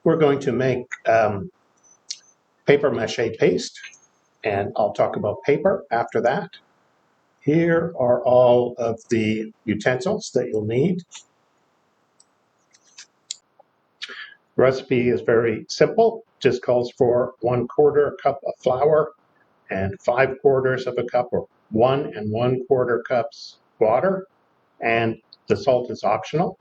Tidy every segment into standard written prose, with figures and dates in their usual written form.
We're going to make paper mache paste, and I'll talk about paper after that. Here are all of the utensils that you'll need. The recipe is very simple, just calls for 1/4 cup of flour and 5/4 of a cup, or 1 1/4 cups water, and the salt is optional.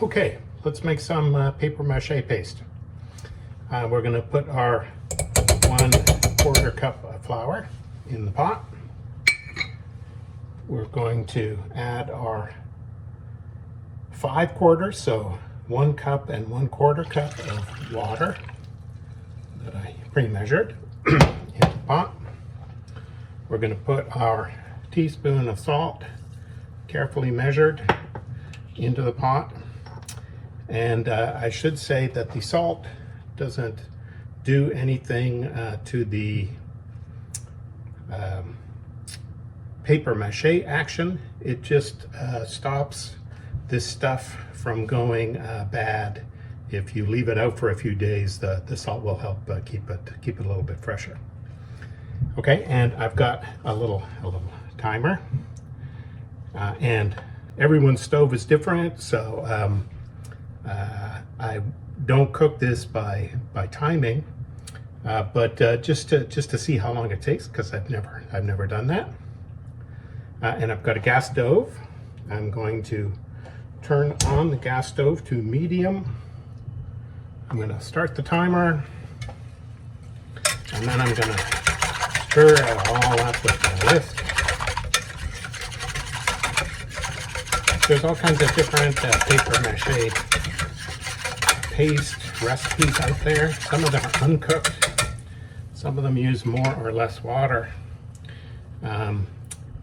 Okay, let's make some paper mache paste. We're going to put our 1/4 cup of flour in the pot. We're going to add our 5/4, so 1 cup and 1/4 cup of water that I pre-measured in the pot. We're going to put our teaspoon of salt, carefully measured, into the pot. And I should say that the salt doesn't do anything to the paper mache action. It just stops this stuff from going bad. If you leave it out for a few days, the salt will help keep it a little bit fresher. Okay, and I've got a little timer, and everyone's stove is different, so I don't cook this by timing, but just to see how long it takes, because I've never done that. And I've got a gas stove. I'm going to turn on the gas stove to medium. I'm going to start the timer, and then I'm going to stir it all up with the whisk. There's all kinds of different paper mache paste recipes out there. Some of them are uncooked. Some of them use more or less water.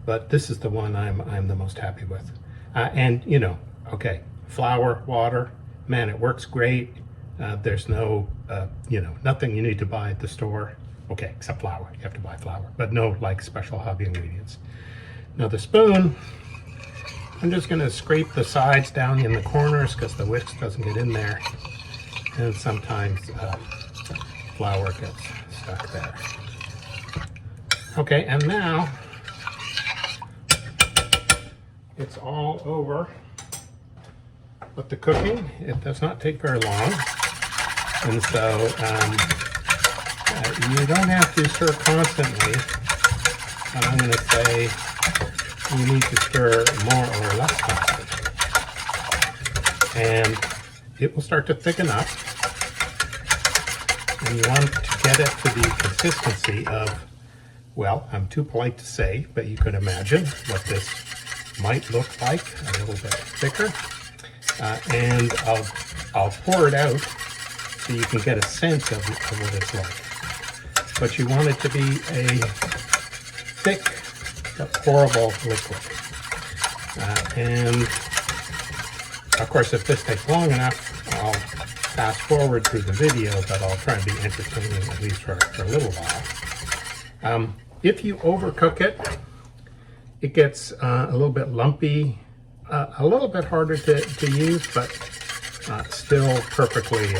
But this is the one I'm the most happy with. And you know, okay, flour, water, man, it works great. There's no, nothing you need to buy at the store. Okay, except flour. You have to buy flour, but no like special hobby ingredients. Now the spoon, I'm just going to scrape the sides down in the corners because the whisk doesn't get in there, and sometimes flour gets stuck there. Okay, and now it's all over with the cooking. It does not take very long, and so you don't have to stir constantly, but I'm going to say you need to stir more or less constantly, and it will start to thicken up, and you want to get it to the consistency of, well, I'm too polite to say, but you can imagine what this might look like, a little bit thicker, and I'll pour it out so you can get a sense of what it's like. But you want it to be a thick but pourable liquid. And of course, if this takes long enough, I'll fast forward through the video, but I'll try and be entertaining at least for a little while. If you overcook it, it gets a little bit lumpy, a little bit harder to use, but still perfectly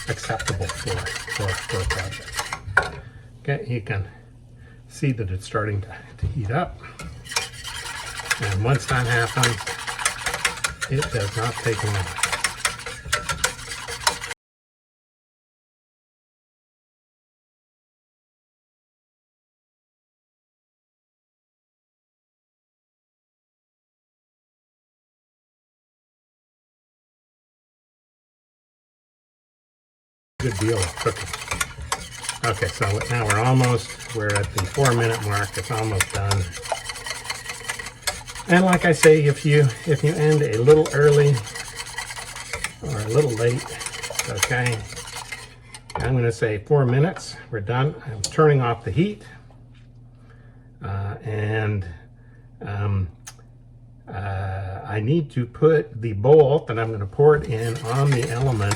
acceptable for a project. Okay, you can see that it's starting to heat up, and once that happens, it does not take long. Good deal of cooking. Okay, so now we're at the 4-minute mark. It's almost done. And like I say, if you end a little early or a little late, okay, I'm going to say 4 minutes. We're done. I'm turning off the heat, and I need to put the bowl that I'm going to pour it in on the element.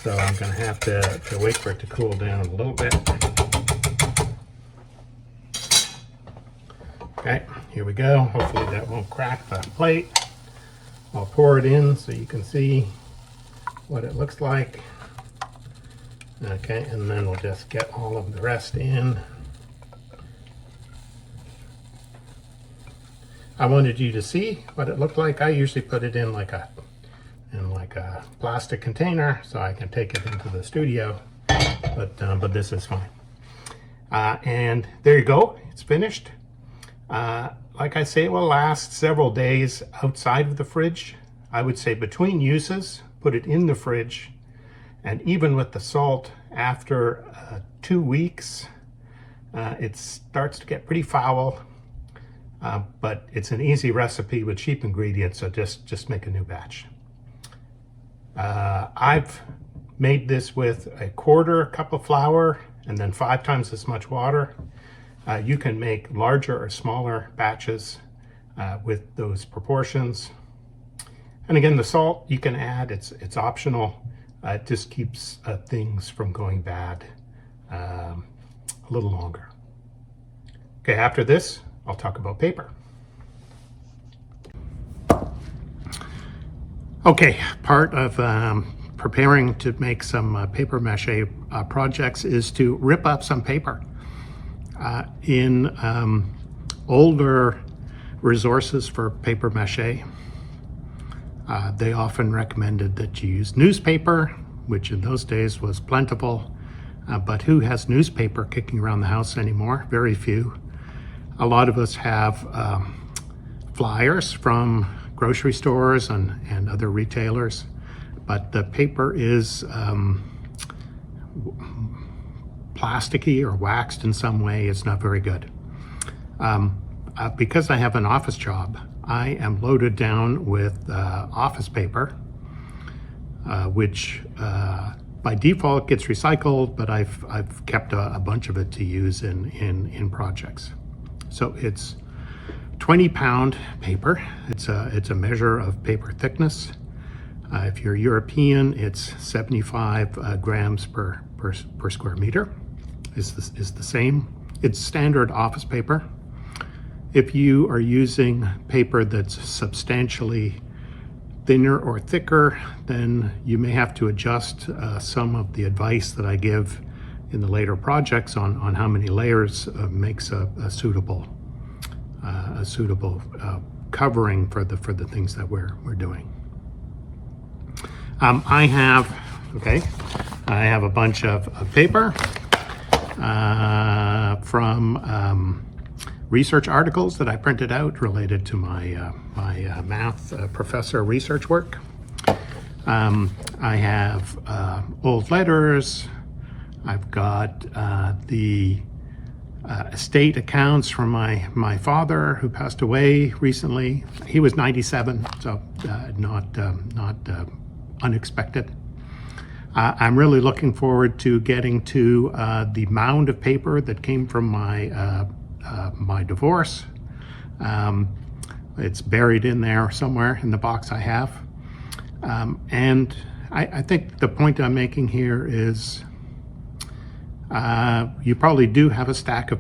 So I'm going to have to wait for it to cool down a little bit. Okay, here we go. Hopefully that won't crack the plate. I'll pour it in so you can see what it looks like. Okay, and then we'll just get all of the rest in. I wanted you to see what it looked like. I usually put it in like a plastic container so I can take it into the studio, but this is fine. And there you go, it's finished. Like I say, it will last several days outside of the fridge. I would say between uses, put it in the fridge, and even with the salt, after 2 weeks, it starts to get pretty foul. But it's an easy recipe with cheap ingredients, so just make a new batch. I've made this with a quarter cup of flour and then 5 times as much water. You can make larger or smaller batches with those proportions. And again, the salt you can add, it's optional. It just keeps things from going bad a little longer. Okay, after this, I'll talk about paper. Okay, part of preparing to make some paper mache projects is to rip up some paper. In older resources for paper mache, they often recommended that you use newspaper, which in those days was plentiful, but who has newspaper kicking around the house anymore? Very few. A lot of us have flyers from grocery stores and other retailers, but the paper is plasticky or waxed in some way. It's not very good. Because I have an office job, I am loaded down with office paper, which by default gets recycled, but I've kept a bunch of it to use in projects. So it's 20-pound paper. It's a measure of paper thickness. If you're European, it's 75 grams per square meter. Is the same. It's standard office paper. If you are using paper that's substantially thinner or thicker, then you may have to adjust some of the advice that I give in the later projects on how many layers makes a suitable covering for the things that we're doing. I have a bunch of paper from research articles that I printed out related to my math professor research work. I have old letters. I've got the estate accounts from my father, who passed away recently. He was 97, so not unexpected. I'm really looking forward to getting to the mound of paper that came from my divorce. It's buried in there somewhere in the box I have. And I think the point I'm making here is you probably do have a stack of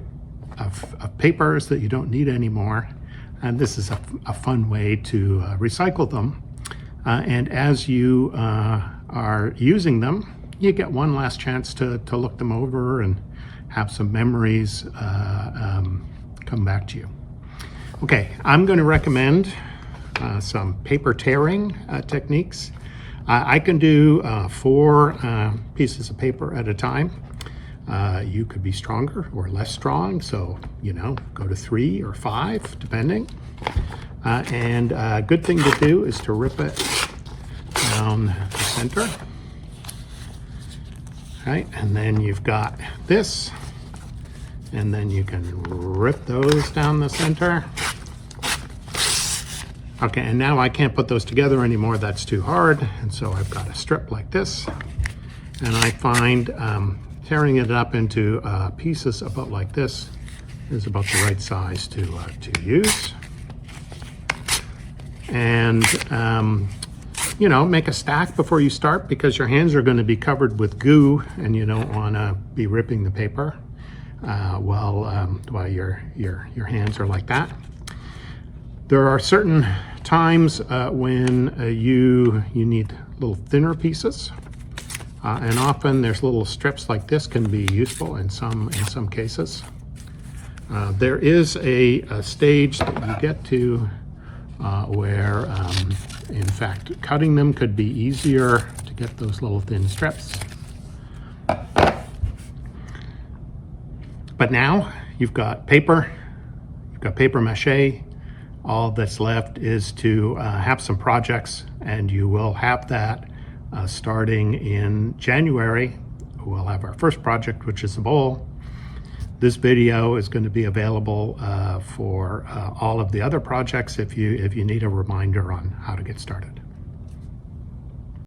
papers that you don't need anymore, and this is a fun way to recycle them. And as you are using them, you get one last chance to look them over and have some memories come back to you. Okay, I'm going to recommend some paper tearing techniques. I can do 4 pieces of paper at a time. You could be stronger or less strong, so go to 3 or 5 depending. And a good thing to do is to rip it down the center. Right, and then you've got this, and then you can rip those down the center. Okay, and now I can't put those together anymore. That's too hard, and so I've got a strip like this, and I find tearing it up into pieces about like this is about the right size to use. And make a stack before you start, because your hands are going to be covered with goo, and you don't want to be ripping the paper while your hands are like that. There are certain times when you need little thinner pieces, and often there's little strips like this can be useful in some cases. There is a stage that you get to where, in fact, cutting them could be easier to get those little thin strips. But now you've got paper, mache. All that's left is to have some projects, and you will have that starting in January. We'll have our first project, which is a bowl. This video is going to be available for all of the other projects if you need a reminder on how to get started.